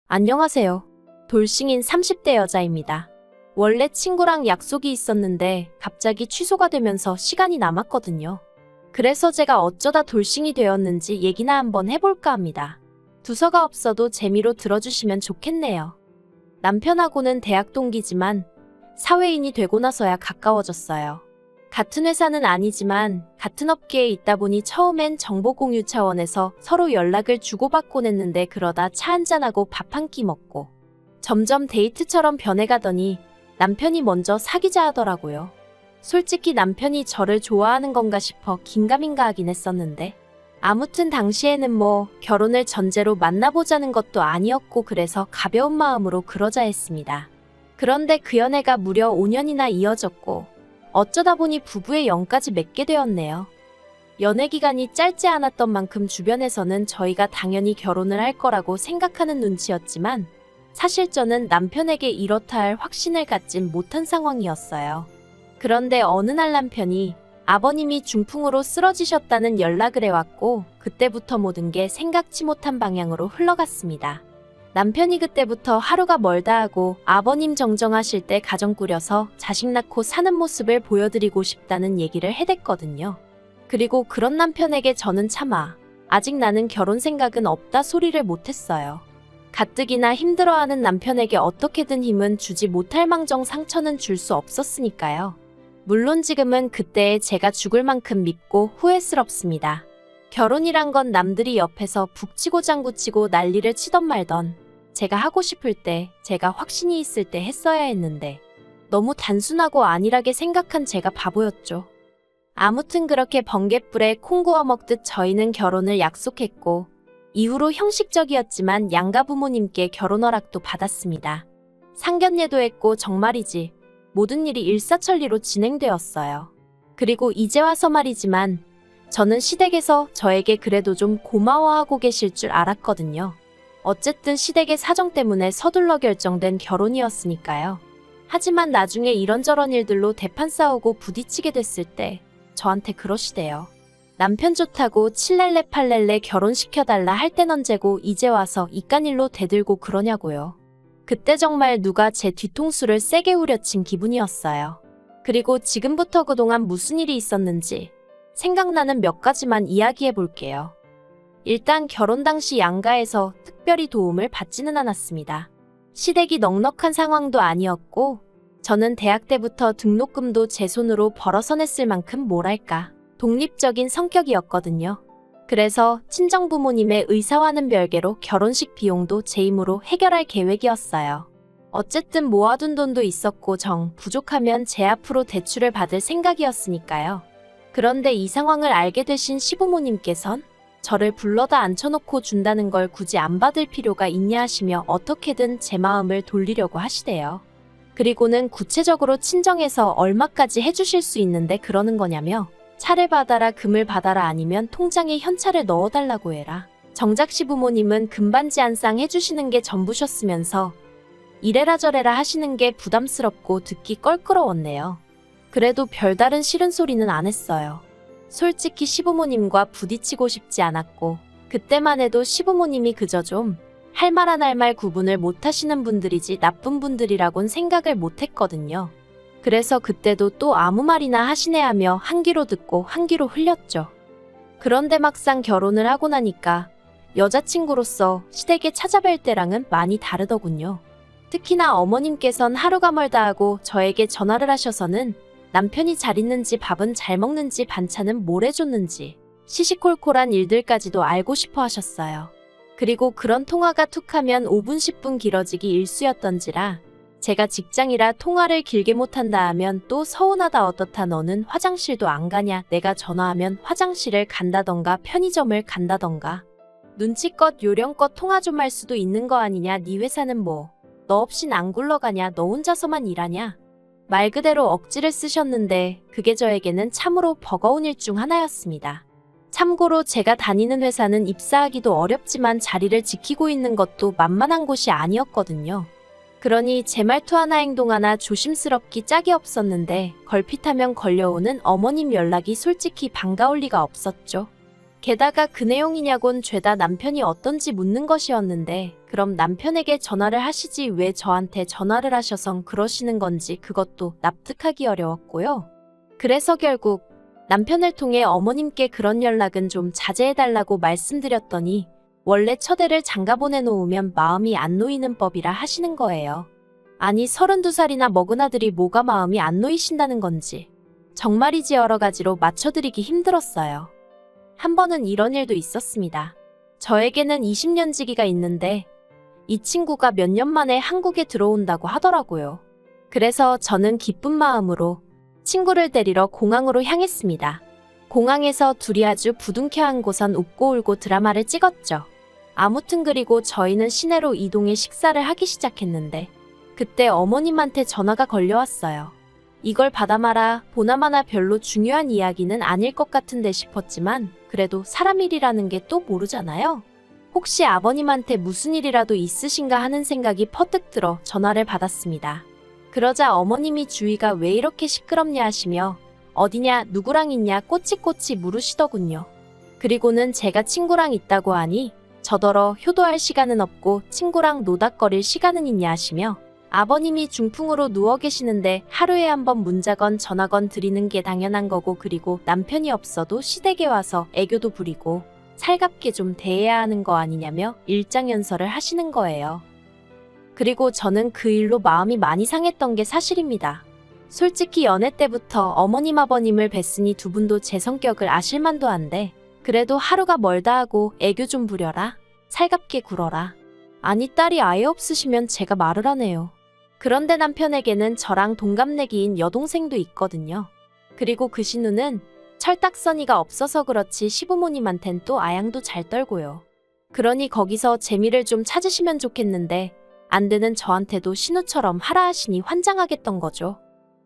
안녕하세요. 돌싱인 30대 여자입니다. 원래 친구랑 약속이 있었는데 갑자기 취소가 되면서 시간이 남았거든요. 그래서 제가 어쩌다 돌싱이 되었는지 얘기나 한번 해볼까 합니다. 두서가 없어도 재미로 들어주시면 좋겠네요. 남편하고는 대학 동기지만 사회인이 되고 나서야 가까워졌어요. 같은 회사는 아니지만 같은 업계에 있다 보니 처음엔 정보 공유 차원에서 서로 연락을 주고받곤 했는데 그러다 차 한잔하고 밥 한 끼 먹고 점점 데이트처럼 변해가더니 남편이 먼저 사귀자 하더라고요. 솔직히 남편이 저를 좋아하는 건가 싶어 긴가민가 하긴 했었는데 아무튼 당시에는 뭐 결혼을 전제로 만나보자는 것도 아니었고 그래서 가벼운 마음으로 그러자 했습니다. 그런데 그 연애가 무려 5년이나 이어졌고 어쩌다 보니 부부의 영까지 맺게 되었네요. 연애 기간이 짧지 않았던 만큼 주변에서는 저희가 당연히 결혼을 할 거라고 생각하는 눈치였지만 사실 저는 남편에게 이렇다 할 확신을 갖진 못한 상황이었어요. 그런데 어느 날 남편이 아버님이 중풍으로 쓰러지셨다는 연락을 해왔고 그때부터 모든 게 생각지 못한 방향으로 흘러갔습니다. 남편이 그때부터 하루가 멀다 하고 아버님 정정하실 때 가정 꾸려서 자식 낳고 사는 모습을 보여드리고 싶다는 얘기를 해댔거든요. 그리고 그런 남편에게 저는 차마 아직 나는 결혼 생각은 없다 소리를 못했어요. 가뜩이나 힘들어하는 남편에게 어떻게든 힘은 주지 못할 망정 상처는 줄 수 없었으니까요. 물론 지금은 그때의 제가 죽을 만큼 밉고 후회스럽습니다. 결혼이란 건 남들이 옆에서 북치고 장구치고 난리를 치던 말던 제가 하고 싶을 때, 제가 확신이 있을 때 했어야 했는데 너무 단순하고 안일하게 생각한 제가 바보였죠. 아무튼 그렇게 번갯불에 콩 구워 먹듯 저희는 결혼을 약속했고 이후로 형식적이었지만 양가 부모님께 결혼 허락도 받았습니다. 상견례도 했고 정말이지 모든 일이 일사천리로 진행되었어요. 그리고 이제 와서 말이지만 저는 시댁에서 저에게 그래도 좀 고마워하고 계실 줄 알았거든요. 어쨌든 시댁의 사정 때문에 서둘러 결정된 결혼이었으니까요. 하지만 나중에 이런저런 일들로 대판 싸우고 부딪히게 됐을 때 저한테 그러시대요. 남편 좋다고 7렐레 8렐레 결혼시켜달라 할 땐 언제고 이제 와서 이깟일로 대들고 그러냐고요. 그때 정말 누가 제 뒤통수를 세게 후려친 기분이었어요. 그리고 지금부터 그동안 무슨 일이 있었는지 생각나는 몇 가지만 이야기해 볼게요. 일단 결혼 당시 양가에서 특별히 도움을 받지는 않았습니다. 시댁이 넉넉한 상황도 아니었고 저는 대학 때부터 등록금도 제 손으로 벌어서 냈을 만큼 뭐랄까 독립적인 성격이었거든요. 그래서 친정부모님의 의사와는 별개로 결혼식 비용도 제 힘으로 해결할 계획이었어요. 어쨌든 모아둔 돈도 있었고 정 부족하면 제 앞으로 대출을 받을 생각이었으니까요. 그런데 이 상황을 알게 되신 시부모님께선 저를 불러다 앉혀놓고 준다는 걸 굳이 안 받을 필요가 있냐 하시며 어떻게든 제 마음을 돌리려고 하시대요. 그리고는 구체적으로 친정에서 얼마까지 해주실 수 있는데 그러는 거냐며 차를 받아라 금을 받아라 아니면 통장에 현찰을 넣어달라고 해라. 정작 시부모님은 금반지 한 쌍 해주시는 게 전부셨으면서 이래라 저래라 하시는 게 부담스럽고 듣기 껄끄러웠네요. 그래도 별다른 싫은 소리는 안 했어요. 솔직히 시부모님과 부딪히고 싶지 않았고 그때만 해도 시부모님이 그저 좀 할 말 안 할 말 구분을 못하시는 분들이지 나쁜 분들이라곤 생각을 못했거든요. 그래서 그때도 또 아무 말이나 하시네 하며 한 귀로 듣고 한 귀로 흘렸죠. 그런데 막상 결혼을 하고 나니까 여자친구로서 시댁에 찾아뵐 때랑은 많이 다르더군요. 특히나 어머님께선 하루가 멀다 하고 저에게 전화를 하셔서는 남편이 잘 있는지 밥은 잘 먹는지 반찬은 뭘 해줬는지 시시콜콜한 일들까지도 알고 싶어 하셨어요. 그리고 그런 통화가 툭하면 5분 10분 길어지기 일쑤였던지라 제가 직장이라 통화를 길게 못한다 하면 또 서운하다 어떻다 너는 화장실도 안 가냐 내가 전화하면 화장실을 간다던가 편의점을 간다던가 눈치껏 요령껏 통화 좀 할 수도 있는 거 아니냐 네 회사는 뭐 너 없인 안 굴러가냐 너 혼자서만 일하냐 말 그대로 억지를 쓰셨는데 그게 저에게는 참으로 버거운 일 중 하나였습니다. 참고로 제가 다니는 회사는 입사하기도 어렵지만 자리를 지키고 있는 것도 만만한 곳이 아니었거든요. 그러니 제 말투 하나 행동 하나 조심스럽기 짝이 없었는데 걸핏하면 걸려오는 어머님 연락이 솔직히 반가울 리가 없었죠. 게다가 그 내용이냐곤 죄다 남편이 어떤지 묻는 것이었는데 그럼 남편에게 전화를 하시지 왜 저한테 전화를 하셔선 그러시는 건지 그것도 납득하기 어려웠고요. 그래서 결국 남편을 통해 어머님께 그런 연락은 좀 자제해달라고 말씀드렸더니 원래 처대를 장가 보내놓으면 마음이 안 놓이는 법이라 하시는 거예요. 아니 32살이나 먹은 아들이 뭐가 마음이 안 놓이신다는 건지 정말이지 여러 가지로 맞춰드리기 힘들었어요. 한 번은 이런 일도 있었습니다. 저에게는 20년 지기가 있는데 이 친구가 몇 년 만에 한국에 들어온다고 하더라고요. 그래서 저는 기쁜 마음으로 친구를 데리러 공항으로 향했습니다. 공항에서 둘이 아주 부둥켜안고선 웃고 울고 드라마를 찍었죠. 아무튼 그리고 저희는 시내로 이동해 식사를 하기 시작했는데 그때 어머님한테 전화가 걸려왔어요. 이걸 받아마라 보나마나 별로 중요한 이야기는 아닐 것 같은데 싶었지만 그래도 사람 일이라는 게 또 모르잖아요. 혹시 아버님한테 무슨 일이라도 있으신가 하는 생각이 퍼뜩 들어 전화를 받았습니다. 그러자 어머님이 주위가 왜 이렇게 시끄럽냐 하시며 어디냐 누구랑 있냐 꼬치꼬치 물으시더군요. 그리고는 제가 친구랑 있다고 하니 저더러 효도할 시간은 없고 친구랑 노닥거릴 시간은 있냐 하시며 아버님이 중풍으로 누워 계시는데 하루에 한 번 문자건 전화건 드리는 게 당연한 거고 그리고 남편이 없어도 시댁에 와서 애교도 부리고 살갑게 좀 대해야 하는 거 아니냐며 일장연설을 하시는 거예요. 그리고 저는 그 일로 마음이 많이 상했던 게 사실입니다. 솔직히 연애 때부터 어머님 아버님을 뵀으니 두 분도 제 성격을 아실만도 한데 그래도 하루가 멀다 하고 애교 좀 부려라. 살갑게 굴어라. 아니 딸이 아예 없으시면 제가 말을 하네요. 그런데 남편에게는 저랑 동갑내기인 여동생도 있거든요. 그리고 그 신우는 철딱서니가 없어서 그렇지 시부모님한텐 또 아양도 잘 떨고요. 그러니 거기서 재미를 좀 찾으시면 좋겠는데 안 되는 저한테도 신우처럼 하라 하시니 환장하겠던 거죠.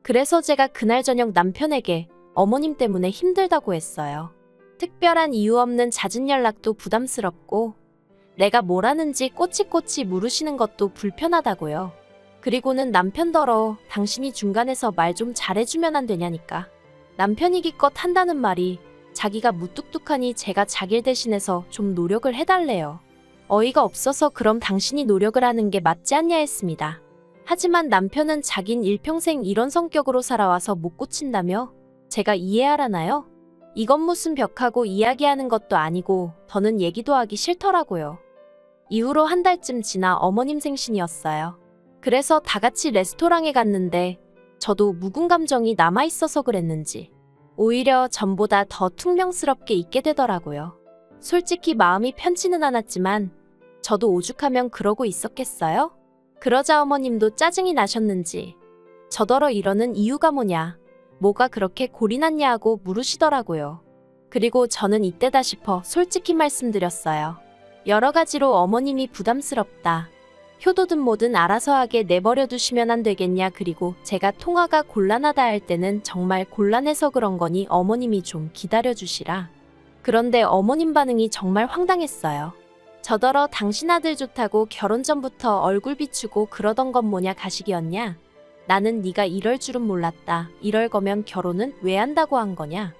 그래서 제가 그날 저녁 남편에게 어머님 때문에 힘들다고 했어요. 특별한 이유 없는 잦은 연락도 부담스럽고 내가 뭘 하는지 꼬치꼬치 물으시는 것도 불편하다고요. 그리고는 남편더러 당신이 중간에서 말 좀 잘해주면 안 되냐니까. 남편이 기껏 한다는 말이 자기가 무뚝뚝하니 제가 자기를 대신해서 좀 노력을 해달래요. 어이가 없어서 그럼 당신이 노력을 하는 게 맞지 않냐 했습니다. 하지만 남편은 자긴 일평생 이런 성격으로 살아와서 못 고친다며 제가 이해하라나요? 이건 무슨 벽하고 이야기하는 것도 아니고 더는 얘기도 하기 싫더라고요. 이후로 한 달쯤 지나 어머님 생신이었어요. 그래서 다 같이 레스토랑에 갔는데 저도 묵은 감정이 남아있어서 그랬는지 오히려 전보다 더 퉁명스럽게 있게 되더라고요. 솔직히 마음이 편치는 않았지만 저도 오죽하면 그러고 있었겠어요? 그러자 어머님도 짜증이 나셨는지 저더러 이러는 이유가 뭐냐, 뭐가 그렇게 골이 났냐 하고 물으시더라고요. 그리고 저는 이때다 싶어 솔직히 말씀드렸어요. 여러 가지로 어머님이 부담스럽다. 효도든 뭐든 알아서 하게 내버려 두시면 안 되겠냐. 그리고 제가 통화가 곤란하다 할 때는 정말 곤란해서 그런 거니 어머님이 좀 기다려 주시라. 그런데 어머님 반응이 정말 황당했어요. 저더러 당신 아들 좋다고 결혼 전부터 얼굴 비추고 그러던 건 뭐냐 가식이었냐. 나는 네가 이럴 줄은 몰랐다. 이럴 거면 결혼은 왜 한다고 한 거냐.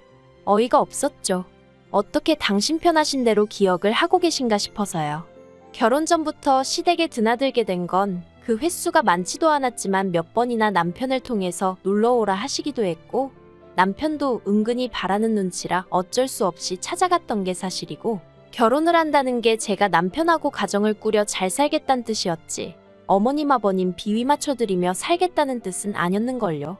어이가 없었죠. 어떻게 당신 편하신 대로 기억을 하고 계신가 싶어서요. 결혼 전부터 시댁에 드나들게 된 건 그 횟수가 많지도 않았지만 몇 번이나 남편을 통해서 놀러오라 하시기도 했고 남편도 은근히 바라는 눈치라 어쩔 수 없이 찾아갔던 게 사실이고 결혼을 한다는 게 제가 남편하고 가정을 꾸려 잘 살겠다는 뜻이었지 어머님 아버님 비위 맞춰드리며 살겠다는 뜻은 아니었는걸요.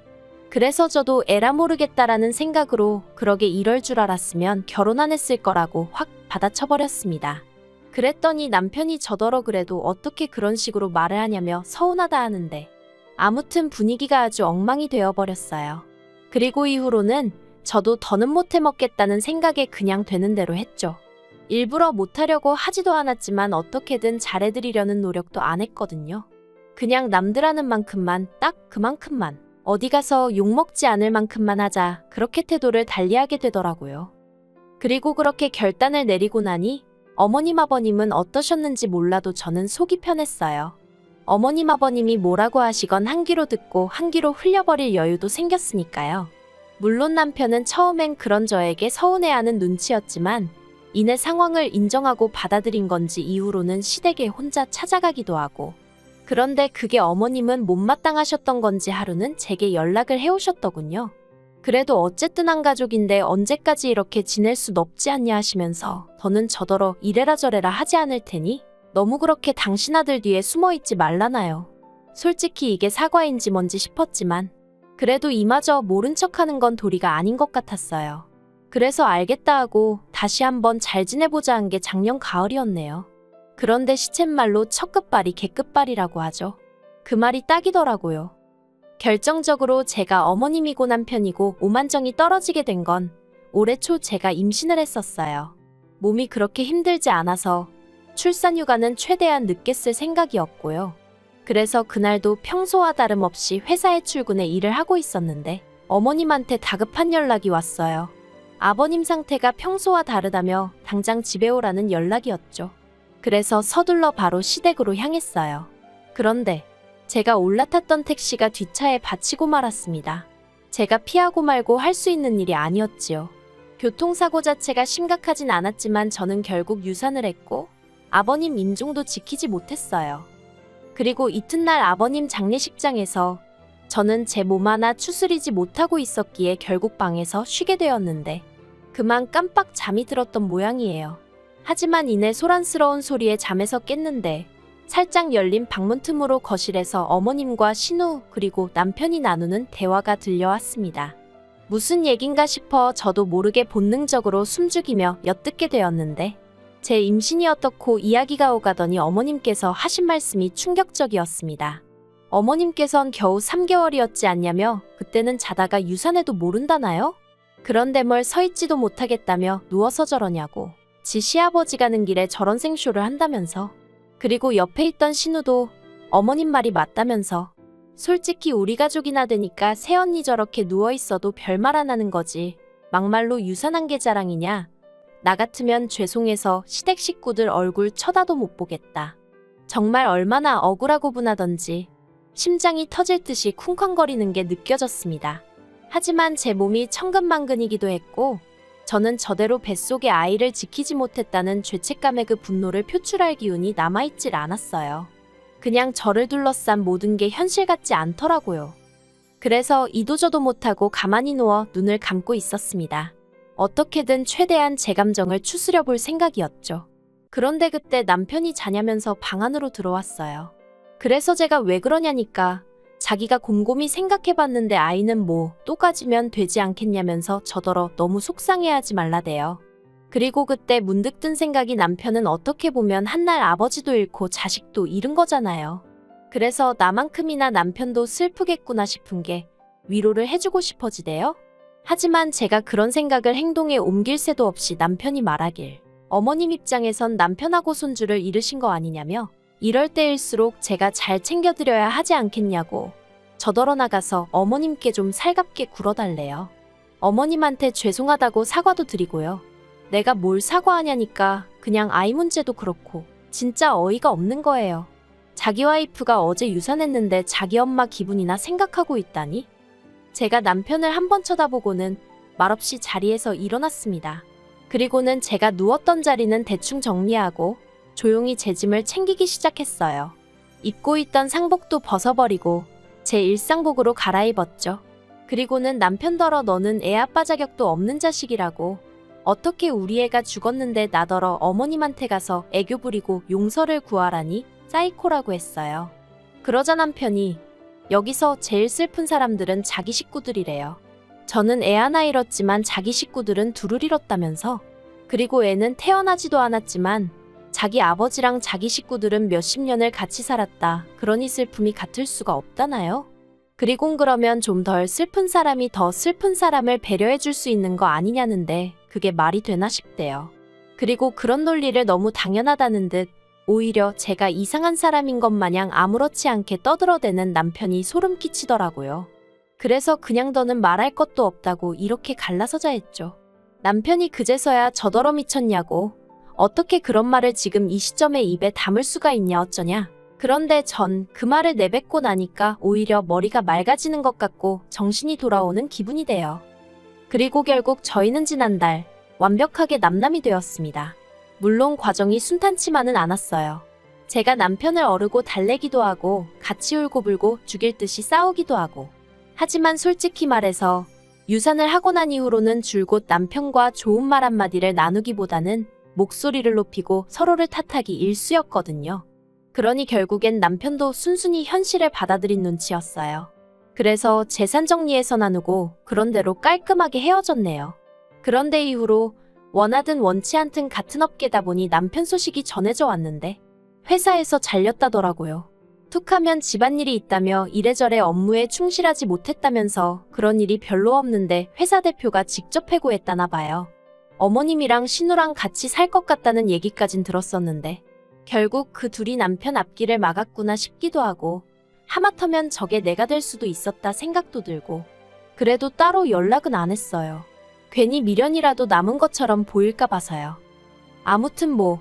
그래서 저도 에라 모르겠다라는 생각으로 그러게 이럴 줄 알았으면 결혼 안 했을 거라고 확 받아쳐버렸습니다. 그랬더니 남편이 저더러 그래도 어떻게 그런 식으로 말을 하냐며 서운하다 하는데 아무튼 분위기가 아주 엉망이 되어버렸어요. 그리고 이후로는 저도 더는 못해 먹겠다는 생각에 그냥 되는 대로 했죠. 일부러 못하려고 하지도 않았지만 어떻게든 잘해드리려는 노력도 안 했거든요. 그냥 남들 하는 만큼만 딱 그만큼만 어디 가서 욕먹지 않을 만큼만 하자 그렇게 태도를 달리하게 되더라고요. 그리고 그렇게 결단을 내리고 나니 어머님 아버님은 어떠셨는지 몰라도 저는 속이 편했어요. 어머님 아버님이 뭐라고 하시건 한 귀로 듣고 한 귀로 흘려버릴 여유도 생겼으니까요. 물론 남편은 처음엔 그런 저에게 서운해하는 눈치였지만 이내 상황을 인정하고 받아들인 건지 이후로는 시댁에 혼자 찾아가기도 하고, 그런데 그게 어머님은 못마땅하셨던 건지 하루는 제게 연락을 해오셨더군요. 그래도 어쨌든 한 가족인데 언제까지 이렇게 지낼 순 없지 않냐 하시면서 더는 저더러 이래라 저래라 하지 않을 테니 너무 그렇게 당신 아들 뒤에 숨어있지 말라나요. 솔직히 이게 사과인지 뭔지 싶었지만 그래도 이마저 모른 척하는 건 도리가 아닌 것 같았어요. 그래서 알겠다 하고 다시 한번 잘 지내보자 한 게 작년 가을이었네요. 그런데 시쳇말로 첫 끝발이 개끝발이라고 하죠. 그 말이 딱이더라고요. 결정적으로 제가 어머님이고 남편이고 오만정이 떨어지게 된 건 올해 초 제가 임신을 했었어요. 몸이 그렇게 힘들지 않아서 출산휴가는 최대한 늦게 쓸 생각이었고요. 그래서 그날도 평소와 다름없이 회사에 출근해 일을 하고 있었는데 어머님한테 다급한 연락이 왔어요. 아버님 상태가 평소와 다르다며 당장 집에 오라는 연락이었죠. 그래서 서둘러 바로 시댁으로 향했어요. 그런데 제가 올라탔던 택시가 뒷차에 받치고 말았습니다. 제가 피하고 말고 할 수 있는 일이 아니었지요. 교통사고 자체가 심각하진 않았지만 저는 결국 유산을 했고 아버님 임종도 지키지 못했어요. 그리고 이튿날 아버님 장례식장에서 저는 제 몸 하나 추스리지 못하고 있었기에 결국 방에서 쉬게 되었는데 그만 깜빡 잠이 들었던 모양이에요. 하지만 이내 소란스러운 소리에 잠에서 깼는데 살짝 열린 방문 틈으로 거실에서 어머님과 신우 그리고 남편이 나누는 대화가 들려왔습니다. 무슨 얘긴가 싶어 저도 모르게 본능적으로 숨죽이며 엿듣게 되었는데 제 임신이 어떻고 이야기가 오가더니 어머님께서 하신 말씀이 충격적이었습니다. 어머님께선 겨우 3개월이었지 않냐며 그때는 자다가 유산해도 모른다나요? 그런데 뭘 서있지도 못하겠다며 누워서 저러냐고. 지 시아버지 가는 길에 저런 생쇼를 한다면서. 그리고 옆에 있던 신우도 어머님 말이 맞다면서. 솔직히 우리 가족이나 되니까 새언니 저렇게 누워있어도 별말 안 하는 거지. 막말로 유산한 게 자랑이냐. 나 같으면 죄송해서 시댁 식구들 얼굴 쳐다도 못 보겠다. 정말 얼마나 억울하고 분하던지 심장이 터질 듯이 쿵쾅거리는 게 느껴졌습니다. 하지만 제 몸이 천근만근이기도 했고 저는 저대로 뱃속의 아이를 지키지 못했다는 죄책감에 그 분노를 표출할 기운이 남아있질 않았어요. 그냥 저를 둘러싼 모든 게 현실 같지 않더라고요. 그래서 이도저도 못하고 가만히 누워 눈을 감고 있었습니다. 어떻게든 최대한 제 감정을 추스려 볼 생각이었죠. 그런데 그때 남편이 자냐면서 방 안으로 들어왔어요. 그래서 제가 왜 그러냐니까 자기가 곰곰이 생각해봤는데 아이는 뭐 또 가지면 되지 않겠냐면서 저더러 너무 속상해하지 말라대요. 그리고 그때 문득 든 생각이 남편은 어떻게 보면 한날 아버지도 잃고 자식도 잃은 거잖아요. 그래서 나만큼이나 남편도 슬프겠구나 싶은 게 위로를 해주고 싶어지대요. 하지만 제가 그런 생각을 행동에 옮길 새도 없이 남편이 말하길 어머님 입장에선 남편하고 손주를 잃으신 거 아니냐며 이럴 때일수록 제가 잘 챙겨드려야 하지 않겠냐고 저더러 나가서 어머님께 좀 살갑게 굴어달래요. 어머님한테 죄송하다고 사과도 드리고요. 내가 뭘 사과하냐니까 그냥 아이 문제도 그렇고 진짜 어이가 없는 거예요. 자기 와이프가 어제 유산했는데 자기 엄마 기분이나 생각하고 있다니? 제가 남편을 한번 쳐다보고는 말없이 자리에서 일어났습니다. 그리고는 제가 누웠던 자리는 대충 정리하고 조용히 제 짐을 챙기기 시작했어요. 입고 있던 상복도 벗어버리고 제 일상복으로 갈아입었죠. 그리고는 남편더러 너는 애 아빠 자격도 없는 자식이라고 어떻게 우리 애가 죽었는데 나더러 어머님한테 가서 애교 부리고 용서를 구하라니 사이코라고 했어요. 그러자 남편이 여기서 제일 슬픈 사람들은 자기 식구들이래요. 저는 애 하나 잃었지만 자기 식구들은 둘을 잃었다면서. 그리고 애는 태어나지도 않았지만 자기 아버지랑 자기 식구들은 몇십 년을 같이 살았다. 그러니 슬픔이 같을 수가 없다나요? 그리곤 그러면 좀 덜 슬픈 사람이 더 슬픈 사람을 배려해 줄 수 있는 거 아니냐는데 그게 말이 되나 싶대요. 그리고 그런 논리를 너무 당연하다는 듯 오히려 제가 이상한 사람인 것 마냥 아무렇지 않게 떠들어대는 남편이 소름 끼치더라고요. 그래서 그냥 더는 말할 것도 없다고 이렇게 갈라서자 했죠. 남편이 그제서야 저더러 미쳤냐고 어떻게 그런 말을 지금 이 시점에 입에 담을 수가 있냐 어쩌냐. 그런데 전 그 말을 내뱉고 나니까 오히려 머리가 맑아지는 것 같고 정신이 돌아오는 기분이 돼요. 그리고 결국 저희는 지난달 완벽하게 남남이 되었습니다. 물론 과정이 순탄치만은 않았어요. 제가 남편을 어르고 달래기도 하고 같이 울고불고 죽일 듯이 싸우기도 하고. 하지만 솔직히 말해서 유산을 하고 난 이후로는 줄곧 남편과 좋은 말 한마디를 나누기보다는 목소리를 높이고 서로를 탓하기 일쑤였거든요. 그러니 결국엔 남편도 순순히 현실을 받아들인 눈치였어요. 그래서 재산 정리해서 나누고 그런대로 깔끔하게 헤어졌네요. 그런데 이후로 원하든 원치 않든 같은 업계다 보니 남편 소식이 전해져 왔는데 회사에서 잘렸다더라고요. 툭하면 집안일이 있다며 이래저래 업무에 충실하지 못했다면서 그런 일이 별로 없는데 회사 대표가 직접 해고했다나 봐요. 어머님이랑 신우랑 같이 살 것 같다는 얘기까진 들었었는데 결국 그 둘이 남편 앞길을 막았구나 싶기도 하고 하마터면 저게 내가 될 수도 있었다 생각도 들고 그래도 따로 연락은 안 했어요. 괜히 미련이라도 남은 것처럼 보일까 봐서요. 아무튼 뭐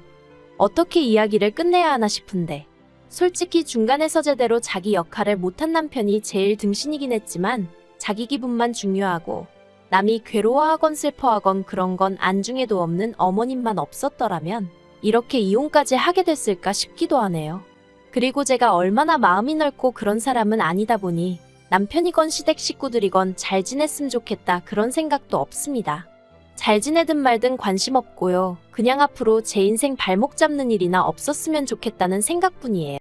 어떻게 이야기를 끝내야 하나 싶은데 솔직히 중간에서 제대로 자기 역할을 못한 남편이 제일 등신이긴 했지만 자기 기분만 중요하고 남이 괴로워하건 슬퍼하건 그런 건 안중에도 없는 어머님만 없었더라면 이렇게 이혼까지 하게 됐을까 싶기도 하네요. 그리고 제가 얼마나 마음이 넓고 그런 사람은 아니다 보니 남편이건 시댁 식구들이건 잘 지냈으면 좋겠다 그런 생각도 없습니다. 잘 지내든 말든 관심 없고요. 그냥 앞으로 제 인생 발목 잡는 일이나 없었으면 좋겠다는 생각뿐이에요.